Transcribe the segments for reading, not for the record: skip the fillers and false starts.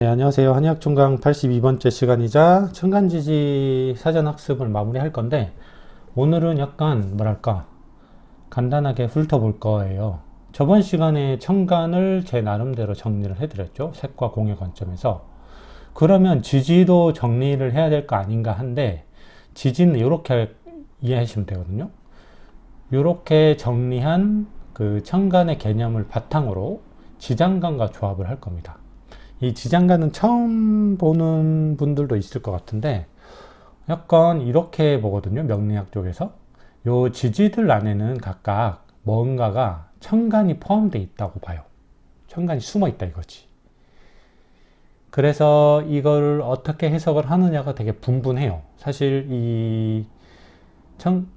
네, 안녕하세요. 한의학총강 82번째 시간이자 천간지지 사전학습을 마무리할 건데, 오늘은 약간 뭐랄까 간단하게 훑어볼 거예요. 저번 시간에 천간을 제 나름대로 정리를 해드렸죠. 색과 공의 관점에서. 그러면 지지도 정리를 해야 될 거 아닌가 한데, 지지는 이렇게 이해하시면 되거든요. 이렇게 정리한 그 천간의 개념을 바탕으로 지장간과 조합을 할 겁니다. 이 지장간은 처음 보는 분들도 있을 것 같은데, 약간 이렇게 보거든요. 명리학 쪽에서. 요 지지들 안에는 각각 뭔가가 천간이 포함되어 있다고 봐요. 천간이 숨어 있다 이거지. 그래서 이걸 어떻게 해석을 하느냐가 되게 분분해요. 사실 이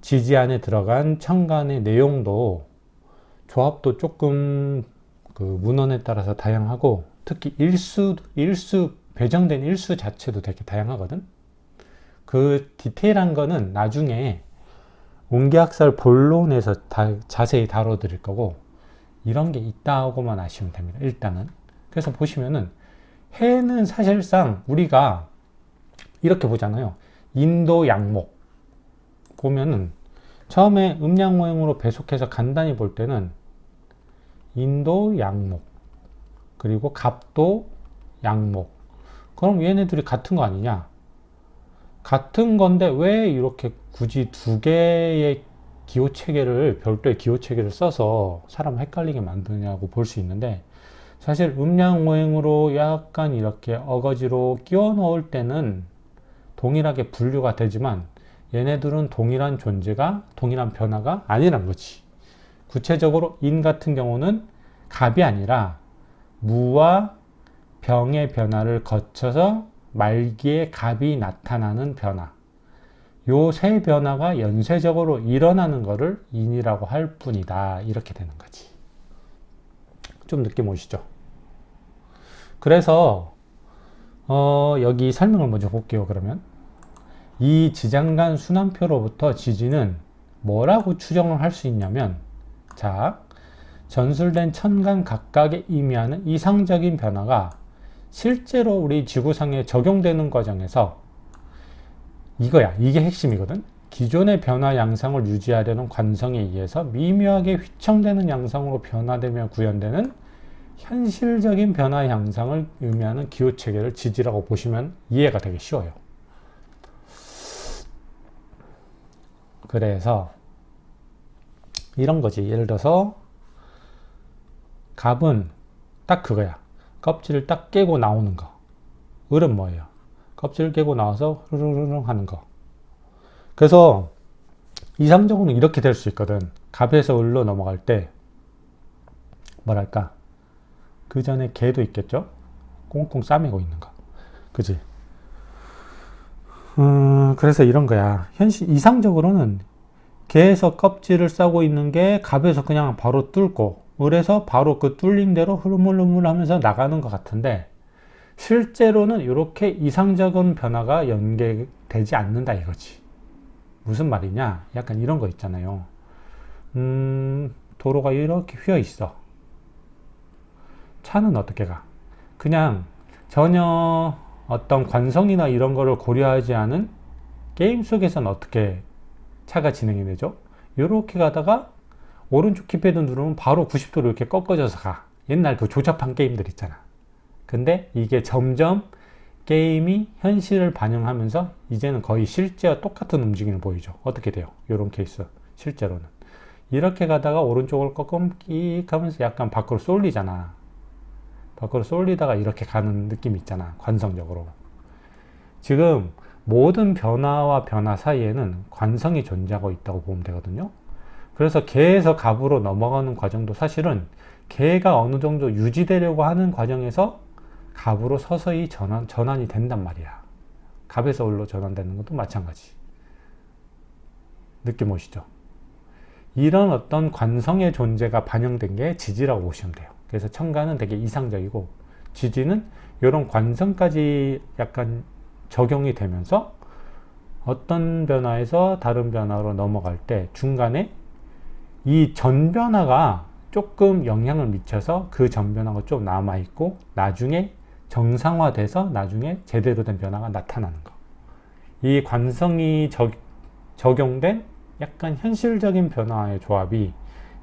지지 안에 들어간 천간의 내용도 조합도 조금 그 문헌에 따라서 다양하고, 특히 배정된 일수 자체도 되게 다양하거든. 그 디테일한 거는 나중에 운기학설 본론에서 자세히 다뤄드릴 거고, 이런 게 있다고만 아시면 됩니다. 일단은. 그래서 보시면은 해는 사실상 우리가 이렇게 보잖아요. 인도 양목 보면은 처음에 음양모형으로 배속해서 간단히 볼 때는 인도 양목, 그리고 갑도 양목. 그럼 얘네들이 같은 거 아니냐? 같은 건데 왜 이렇게 굳이 두 개의 기호 체계를, 별도의 기호 체계를 써서 사람 헷갈리게 만드냐고 볼 수 있는데, 사실 음양오행으로 약간 이렇게 어거지로 끼워 넣을 때는 동일하게 분류가 되지만, 얘네들은 동일한 존재가, 동일한 변화가 아니란 거지. 구체적으로 인 같은 경우는 갑이 아니라 무와 병의 변화를 거쳐서 말기에 갑이 나타나는 변화. 요 세 변화가 연쇄적으로 일어나는 것을 인이라고 할 뿐이다. 이렇게 되는 거지. 좀 느낌 오시죠? 그래서 여기 설명을 먼저 볼게요. 그러면 이 지장간 순환표로부터 지지는 뭐라고 추정을 할 수 있냐면, 자, 전술된 천간 각각에 의미하는 이상적인 변화가 실제로 우리 지구상에 적용되는 과정에서 이거야. 이게 핵심이거든. 기존의 변화 양상을 유지하려는 관성에 의해서 미묘하게 휘청되는 양상으로 변화되며 구현되는 현실적인 변화 양상을 의미하는 기호체계를 지지라고 보시면 이해가 되게 쉬워요. 그래서 이런 거지. 예를 들어서 갑은 딱 그거야. 껍질을 딱 깨고 나오는 거. 을은 뭐예요? 껍질을 깨고 나와서 흐르르르 하는 거. 그래서 이상적으로는 이렇게 될 수 있거든. 갑에서 을로 넘어갈 때 뭐랄까, 그 전에 개도 있겠죠? 꽁꽁 싸매고 있는 거. 그지? 그래서 이런 거야. 이상적으로는 개에서 껍질을 싸고 있는 게 갑에서 그냥 바로 뚫고, 을에서 바로 그 뚫린 대로 흐물흐물 하면서 나가는 것 같은데, 실제로는 이렇게 이상적인 변화가 연계되지 않는다 이거지. 무슨 말이냐? 약간 이런 거 있잖아요. 도로가 이렇게 휘어 있어. 차는 어떻게 가? 그냥 전혀 어떤 관성이나 이런 거를 고려하지 않은 게임 속에서는 어떻게 차가 진행이 되죠? 이렇게 가다가 오른쪽 키패드 누르면 바로 90도로 이렇게 꺾어져서 가. 옛날 그 조잡한 게임들 있잖아. 근데 이게 점점 게임이 현실을 반영하면서 이제는 거의 실제와 똑같은 움직임을 보이죠. 어떻게 돼요? 이런 케이스 실제로는 이렇게 가다가 오른쪽을 꺾으면 끼익 하면서 약간 밖으로 쏠리잖아. 밖으로 쏠리다가 이렇게 가는 느낌이 있잖아. 관성적으로. 지금 모든 변화와 변화 사이에는 관성이 존재하고 있다고 보면 되거든요. 그래서 개에서 갑으로 넘어가는 과정도 사실은 개가 어느 정도 유지되려고 하는 과정에서 갑으로 서서히 전환이 된단 말이야. 갑에서 을로 전환되는 것도 마찬가지. 느낌 오시죠? 이런 어떤 관성의 존재가 반영된 게 지지라고 보시면 돼요. 그래서 천간은 되게 이상적이고, 지지는 이런 관성까지 약간 적용이 되면서 어떤 변화에서 다른 변화로 넘어갈 때 중간에 이 전 변화가 조금 영향을 미쳐서 그 전 변화가 좀 남아있고, 나중에 정상화돼서 나중에 제대로 된 변화가 나타나는 거. 이 관성이 적용된 약간 현실적인 변화의 조합이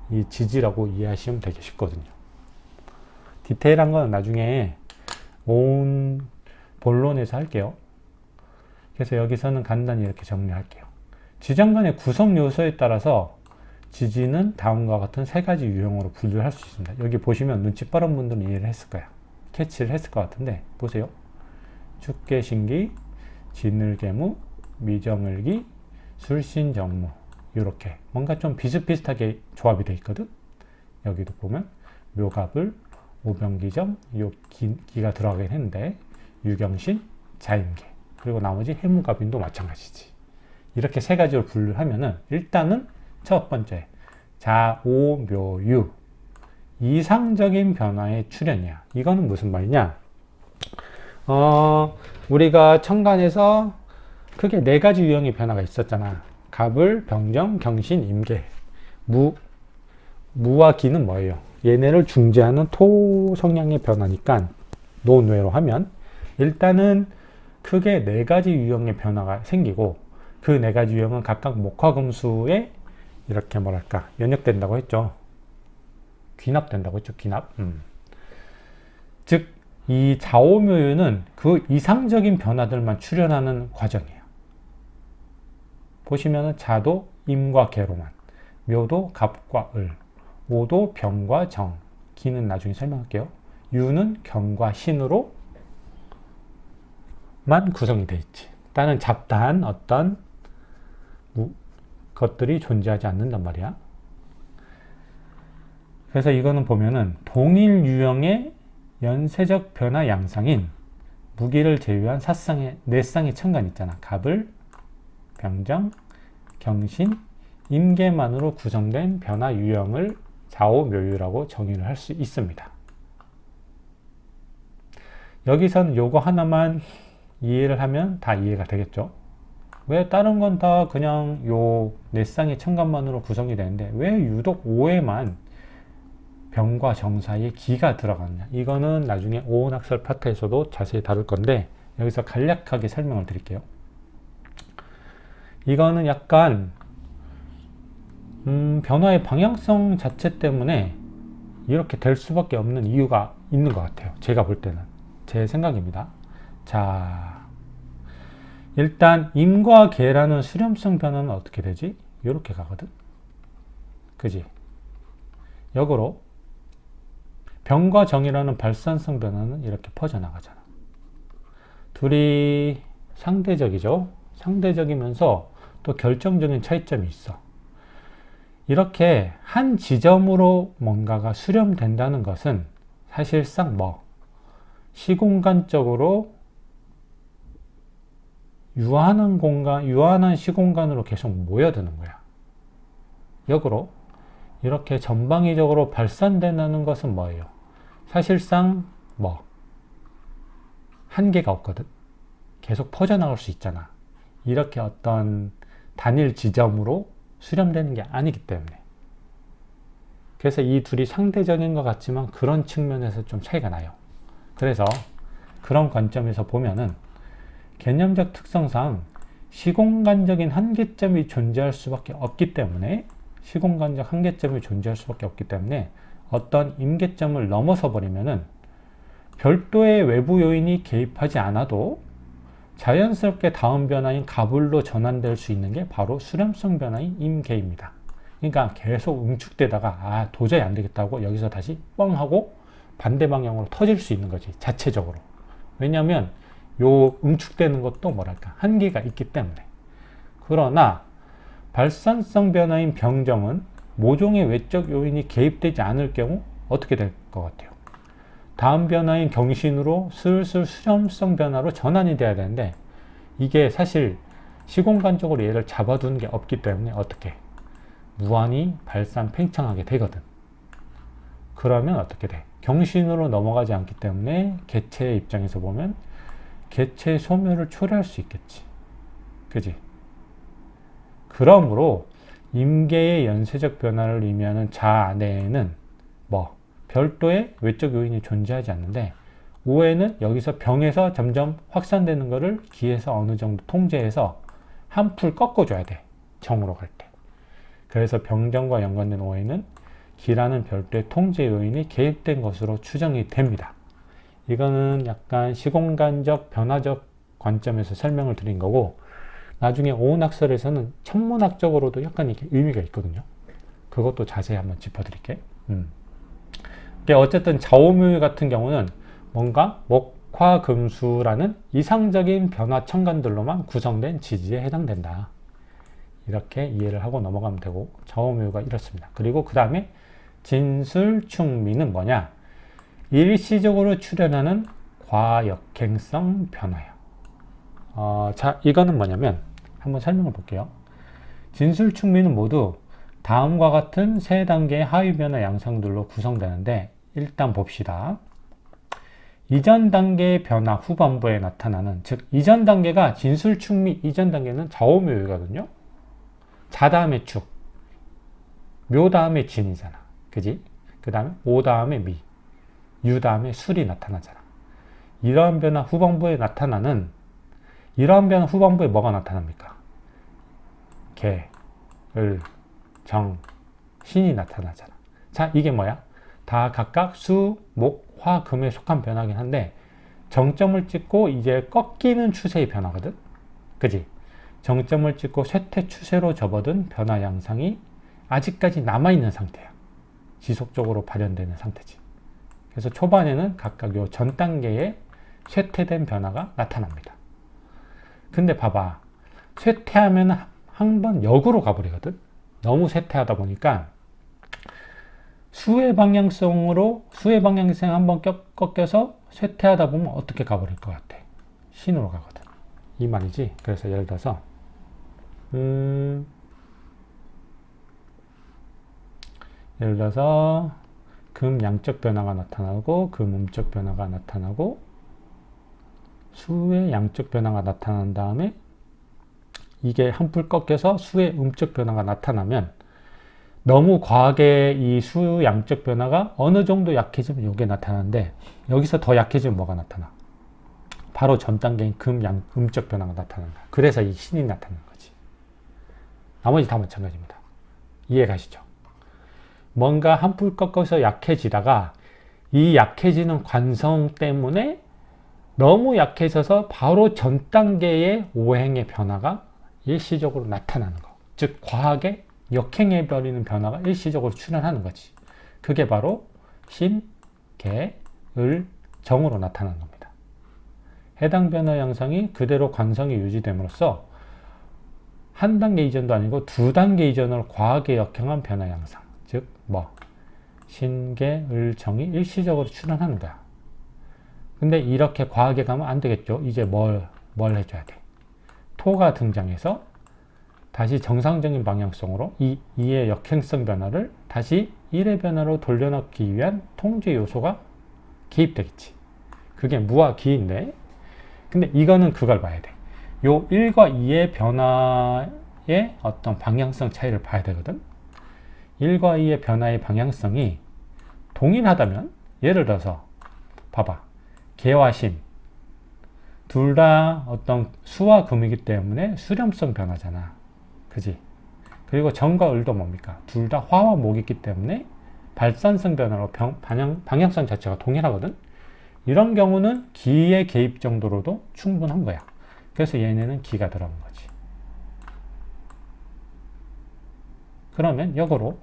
이 지지라고 이해하시면 되게 쉽거든요. 디테일한 건 나중에 온 본론에서 할게요. 그래서 여기서는 간단히 이렇게 정리할게요. 지정간의 구성 요소에 따라서 지지는 다음과 같은 세 가지 유형으로 분류할 수 있습니다. 여기 보시면 눈치 빠른 분들은 이해를 했을 거야. 캐치를 했을 것 같은데 보세요. 축계신기, 진을계무, 미정을기, 술신정무, 이렇게 뭔가 좀 비슷비슷하게 조합이 되어 있거든. 여기도 보면 묘갑을, 오병기정, 요 기가 들어가긴 했는데 유경신, 자임계, 그리고 나머지 해무갑인도 마찬가지지. 이렇게 세 가지로 분류하면은 일단은 첫 번째 자오묘유, 이상적인 변화의 출현이야. 이거는 무슨 말이냐? 우리가 천간에서 크게 네 가지 유형의 변화가 있었잖아. 갑을, 병정, 경신, 임계. 무와 기는 뭐예요? 얘네를 중재하는 토 성향의 변화니까 논외로 하면 일단은 크게 네 가지 유형의 변화가 생기고 그 네 가지 유형은 각각 목화금수에 이렇게 뭐랄까 연역된다고 했죠. 귀납된다고 했죠. 귀납. 즉 이 자오묘유는 그 이상적인 변화들만 출현하는 과정이에요. 보시면은 자도 임과 개로만, 묘도 갑과 을, 오도 병과 정, 기는 나중에 설명할게요. 유는 경과 신으로만 구성이 되어 있지. 다른 잡다한 어떤 것들이 존재하지 않는단 말이야. 그래서 이거는 보면은 동일 유형의 연쇄적 변화 양상인 무기를 제외한 사쌍의 네 쌍의 천간 있잖아. 갑을, 병정, 경신, 임계만으로 구성된 변화 유형을 자오묘유라고 정의를 할 수 있습니다. 여기서는 요거 하나만 이해를 하면 다 이해가 되겠죠. 왜 다른 건 다 그냥 요 네 쌍의 천간만으로 구성이 되는데 왜 유독 오에만 병과 정 사이에 기가 들어갔냐? 이거는 나중에 오온학설 파트에서도 자세히 다룰 건데 여기서 간략하게 설명을 드릴게요. 이거는 약간 변화의 방향성 자체 때문에 이렇게 될 수밖에 없는 이유가 있는 것 같아요. 제가 볼 때는. 제 생각입니다. 자, 일단 임과 계라는 수렴성 변화는 어떻게 되지? 이렇게 가거든. 그지? 역으로 병과 정이라는 발산성 변화는 이렇게 퍼져나가잖아. 둘이 상대적이죠. 상대적이면서 또 결정적인 차이점이 있어. 이렇게 한 지점으로 뭔가가 수렴된다는 것은 사실상 시공간적으로 유한한 시공간으로 계속 모여드는 거야. 역으로 이렇게 전방위적으로 발산된다는 것은 뭐예요? 사실상 한계가 없거든. 계속 퍼져나갈 수 있잖아. 이렇게 어떤 단일 지점으로 수렴되는 게 아니기 때문에. 그래서 이 둘이 상대적인 것 같지만 그런 측면에서 좀 차이가 나요. 그래서 그런 관점에서 보면은 개념적 특성상 시공간적인 한계점이 존재할 수밖에 없기 때문에 어떤 임계점을 넘어서 버리면은 별도의 외부 요인이 개입하지 않아도 자연스럽게 다음 변화인 갑을로 전환될 수 있는 게 바로 수렴성 변화인 임계입니다. 그러니까 계속 응축되다가 도저히 안 되겠다고 여기서 다시 뻥 하고 반대 방향으로 터질 수 있는 거지, 자체적으로. 왜냐하면 요 응축되는 것도 한계가 있기 때문에. 그러나 발산성 변화인 병정은 모종의 외적 요인이 개입되지 않을 경우 어떻게 될 것 같아요? 다음 변화인 경신으로 슬슬 수렴성 변화로 전환이 돼야 되는데 이게 사실 시공간적으로 얘를 잡아두는 게 없기 때문에 어떻게? 무한히 발산 팽창하게 되거든. 그러면 어떻게 돼? 경신으로 넘어가지 않기 때문에 개체의 입장에서 보면 개체의 소멸을 초래할 수 있겠지. 그지? 그러므로 임계의 연쇄적 변화를 의미하는 자 안에는 별도의 외적 요인이 존재하지 않는데 오해는 여기서 병에서 점점 확산되는 것을 기에서 어느 정도 통제해서 한풀 꺾어줘야 돼. 정으로 갈 때. 그래서 병정과 연관된 오해는 기라는 별도의 통제 요인이 개입된 것으로 추정이 됩니다. 이거는 약간 시공간적 변화적 관점에서 설명을 드린 거고, 나중에 오운학설에서는 천문학적으로도 약간 이렇게 의미가 있거든요. 그것도 자세히 한번 짚어드릴게요. 어쨌든 좌우묘 같은 경우는 뭔가 목화금수라는 이상적인 변화 천간들로만 구성된 지지에 해당된다. 이렇게 이해를 하고 넘어가면 되고, 좌우묘가 이렇습니다. 그리고 그 다음에 진술충미는 뭐냐? 일시적으로 출현하는 과역행성 변화예요. 자, 이거는 뭐냐면 한번 설명을 볼게요. 진술충미는 모두 다음과 같은 세 단계의 하위 변화 양상들로 구성되는데, 일단 봅시다. 이전 단계의 변화 후반부에 나타나는, 즉 이전 단계가 진술충미 이전 단계는 좌우묘이거든요. 자 다음에 축, 묘 다음에 진이잖아. 그지? 그 다음에 오 다음에 미, 유 다음에 술이 나타나잖아. 이러한 변화 후반부에 뭐가 나타납니까? 개, 을, 정, 신이 나타나잖아. 자, 이게 뭐야? 다 각각 수, 목, 화, 금에 속한 변화긴 한데, 정점을 찍고 이제 꺾이는 추세의 변화거든? 그지? 정점을 찍고 쇠퇴 추세로 접어든 변화 양상이 아직까지 남아있는 상태야. 지속적으로 발현되는 상태지. 그래서 초반에는 각각 요 전 단계에 쇠퇴된 변화가 나타납니다. 근데 봐봐. 쇠퇴하면 한번 역으로 가버리거든? 너무 쇠퇴하다 보니까 수의 방향성이 한번 꺾여서 쇠퇴하다 보면 어떻게 가버릴 것 같아? 신으로 가거든. 이 말이지. 그래서 예를 들어서 금 양적 변화가 나타나고 금 음적 변화가 나타나고 수의 양적 변화가 나타난 다음에 이게 한풀 꺾여서 수의 음적 변화가 나타나면, 너무 과하게 이 수 양적 변화가 어느 정도 약해지면 이게 나타나는데, 여기서 더 약해지면 뭐가 나타나? 바로 전 단계인 금 양 음적 변화가 나타난다. 그래서 이 신이 나타나는 거지. 나머지 다 마찬가지입니다. 이해 가시죠? 뭔가 한풀 꺾어서 약해지다가 이 약해지는 관성 때문에 너무 약해져서 바로 전 단계의 오행의 변화가 일시적으로 나타나는 거. 즉 과하게 역행해버리는 변화가 일시적으로 출현하는 거지. 그게 바로 신, 개, 을, 정으로 나타나는 겁니다. 해당 변화 양상이 그대로 관성이 유지됨으로써 한 단계 이전도 아니고 두 단계 이전을 과하게 역행한 변화 양상. 즉 신, 개, 을, 정이 일시적으로 출현하는 거야. 근데 이렇게 과하게 가면 안 되겠죠. 이제 뭘 해줘야 돼? 토가 등장해서 다시 정상적인 방향성으로 이의 역행성 변화를 다시 1의 변화로 돌려놓기 위한 통제 요소가 개입되겠지. 그게 무와 기인데, 근데 이거는 그걸 봐야 돼. 요 1과 2의 변화의 어떤 방향성 차이를 봐야 되거든. 1과 2의 변화의 방향성이 동일하다면, 예를 들어서 봐봐. 개와 신 둘 다 어떤 수와 금이기 때문에 수렴성 변화잖아. 그지? 그리고 정과 을도 뭡니까? 둘 다 화와 목이기 때문에 발산성 변화로 방향성 자체가 동일하거든? 이런 경우는 기의 개입 정도로도 충분한 거야. 그래서 얘네는 기가 들어간 거지. 그러면 역으로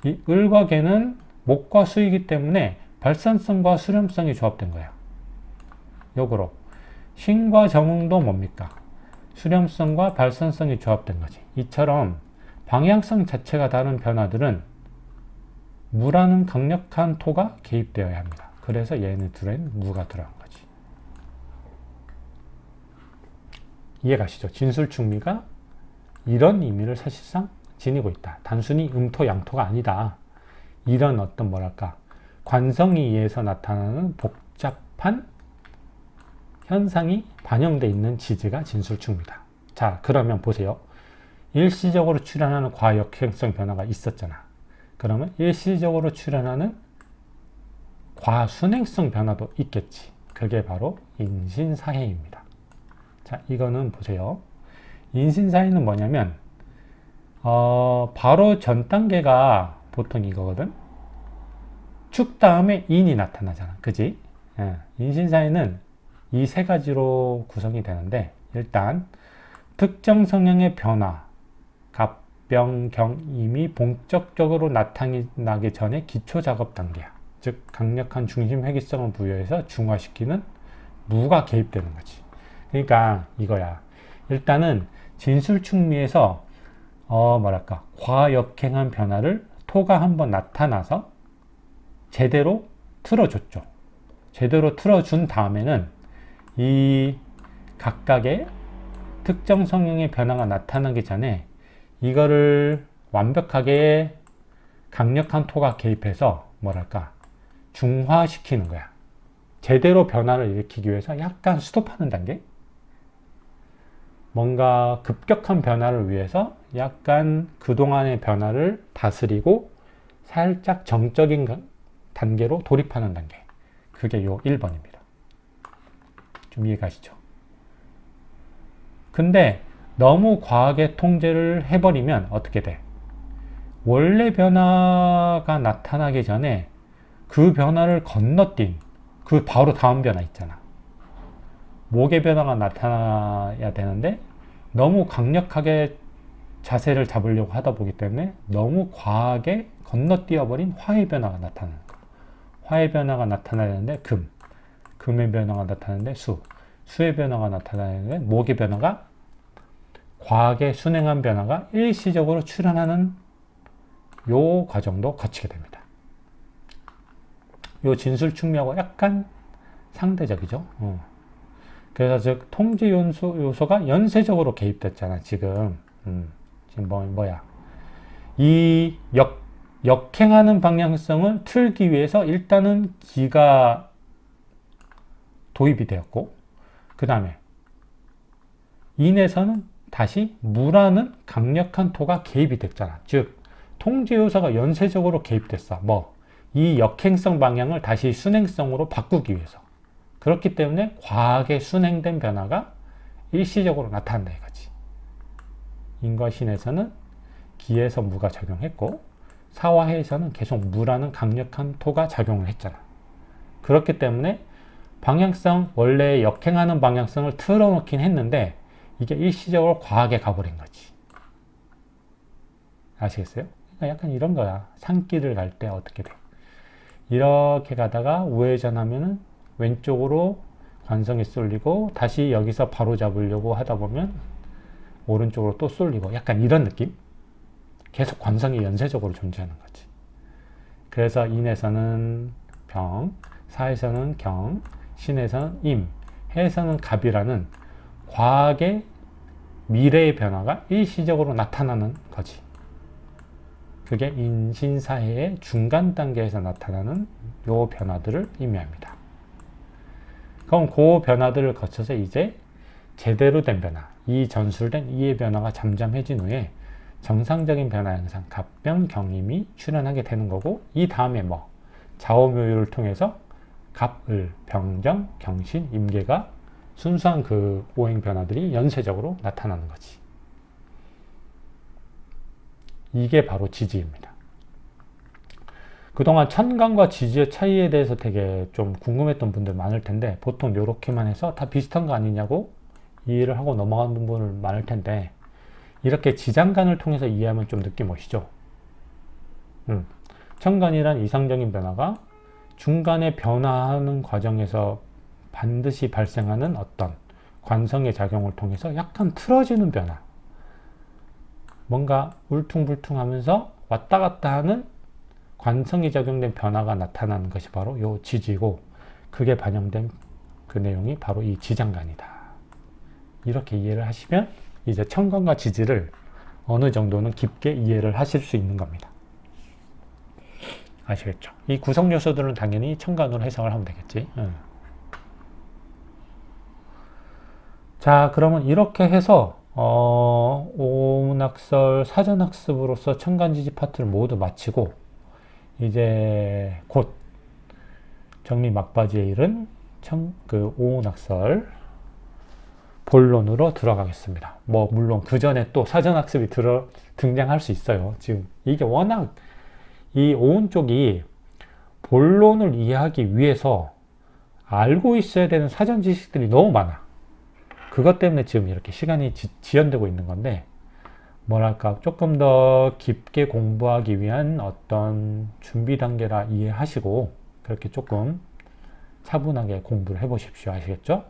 이 을과 개는 목과 수이기 때문에 발산성과 수렴성이 조합된 거야. 역으로 신과 정도 뭡니까? 수렴성과 발산성이 조합된 거지. 이처럼 방향성 자체가 다른 변화들은 무라는 강력한 토가 개입되어야 합니다. 그래서 얘네들은 무가 들어간 거지. 이해가시죠? 진술충미가 이런 의미를 사실상 지니고 있다. 단순히 음토, 양토가 아니다. 이런 어떤 관성에 의해서 나타나는 복잡한 현상이 반영되어 있는 지지가 진술충미다. 자, 그러면 보세요. 일시적으로 출현하는 과역행성 변화가 있었잖아. 그러면 일시적으로 출현하는 과순행성 변화도 있겠지. 그게 바로 인신사해입니다. 자, 이거는 보세요. 인신사해는 뭐냐면 바로 전 단계가 보통 이거거든. 축 다음에 인이 나타나잖아. 그지? 예, 인신사해는 이 세 가지로 구성이 되는데, 일단 특정 성향의 변화, 갑병경임이 본격적으로 나타나기 전에 기초 작업 단계야. 즉 강력한 중심 회귀성을 부여해서 중화시키는 무가 개입되는 거지. 그러니까 이거야. 일단은 진술충미에서 뭐랄까 과역행한 변화를 토가 한번 나타나서 제대로 틀어줬죠. 제대로 틀어준 다음에는 이 각각의 특정 성향의 변화가 나타나기 전에 이거를 완벽하게 강력한 토가 개입해서 뭐랄까 중화시키는 거야. 제대로 변화를 일으키기 위해서 약간 스톱하는 단계? 뭔가 급격한 변화를 위해서 약간 그동안의 변화를 다스리고 살짝 정적인 단계로 돌입하는 단계. 그게 요 1번입니다. 좀 이해가시죠? 근데 너무 과하게 통제를 해버리면 어떻게 돼? 원래 변화가 나타나기 전에 그 변화를 건너뛴 그 바로 다음 변화 있잖아. 목의 변화가 나타나야 되는데 너무 강력하게 자세를 잡으려고 하다 보기 때문에 너무 과하게 건너뛰어버린 화의 변화가 나타나는 거야. 화의 변화가 나타나야 되는데 금의 변화가 나타나는데 수의 변화가 나타나는데 목의 변화가 과하게 순행한 변화가 일시적으로 출현하는 요 과정도 거치게 됩니다. 요 진술충미하고 약간 상대적이죠. 그래서 즉 통제 요소가 연쇄적으로 개입됐잖아. 지금 뭐야? 이 역행하는 방향성을 틀기 위해서 일단은 기가 도입이 되었고, 그 다음에 인에서는 다시 무라는 강력한 토가 개입이 됐잖아. 즉 통제 요소가 연쇄적으로 개입됐어. 이 역행성 방향을 다시 순행성으로 바꾸기 위해서. 그렇기 때문에 과하게 순행된 변화가 일시적으로 나타난다 이거지. 인과 신에서는 기에서 무가 작용했고 사화해에서는 계속 무라는 강력한 토가 작용을 했잖아. 그렇기 때문에 방향성, 원래 역행하는 방향성을 틀어놓긴 했는데 이게 일시적으로 과하게 가버린 거지. 아시겠어요? 그러니까 약간 이런 거야. 산길을 갈 때 어떻게 돼? 이렇게 가다가 우회전하면은 왼쪽으로 관성이 쏠리고 다시 여기서 바로 잡으려고 하다 보면 오른쪽으로 또 쏠리고 약간 이런 느낌? 계속 관성이 연쇄적으로 존재하는 거지. 그래서 인에서는 병, 사에서는 경, 신에서는 임, 해에서는 갑이라는 과하게 미래의 변화가 일시적으로 나타나는 거지. 그게 인신사해의 중간 단계에서 나타나는 요 변화들을 의미합니다. 그럼 그 변화들을 거쳐서 이제 제대로 된 변화, 이 전술된 이의 변화가 잠잠해진 후에 정상적인 변화 현상, 갑병, 경임이 출현하게 되는 거고, 이 다음에 좌우묘유를 통해서 갑을, 병정, 경신, 임계가 순수한 그 오행 변화들이 연쇄적으로 나타나는 거지. 이게 바로 지지입니다. 그동안 천간과 지지의 차이에 대해서 되게 좀 궁금했던 분들 많을 텐데 보통 이렇게만 해서 다 비슷한 거 아니냐고 이해를 하고 넘어가는 분들 많을 텐데 이렇게 지장간을 통해서 이해하면 좀 느낌 오시죠? 천간이란 이상적인 변화가 중간에 변화하는 과정에서 반드시 발생하는 어떤 관성의 작용을 통해서 약간 틀어지는 변화, 뭔가 울퉁불퉁하면서 왔다 갔다 하는 관성이 적용된 변화가 나타나는 것이 바로 이 지지고, 그게 반영된 그 내용이 바로 이 지장간이다. 이렇게 이해를 하시면 이제 천간과 지지를 어느 정도는 깊게 이해를 하실 수 있는 겁니다. 아시겠죠? 이 구성 요소들은 당연히 천간으로 해석을 하면 되겠지. 자, 그러면 이렇게 해서 오문학설 사전학습으로서 천간지지 파트를 모두 마치고 이제 곧 정리 막바지에 이른 오온학설 본론으로 들어가겠습니다. 뭐 물론 그 전에 또 사전학습이 등장할 수 있어요. 지금 이게 워낙 이 오온 쪽이 본론을 이해하기 위해서 알고 있어야 되는 사전 지식들이 너무 많아. 그것 때문에 지금 이렇게 시간이 지연되고 있는 건데, 뭐랄까 조금 더 깊게 공부하기 위한 어떤 준비 단계라 이해하시고 그렇게 조금 차분하게 공부를 해보십시오. 아시겠죠?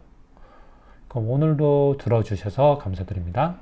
그럼 오늘도 들어주셔서 감사드립니다.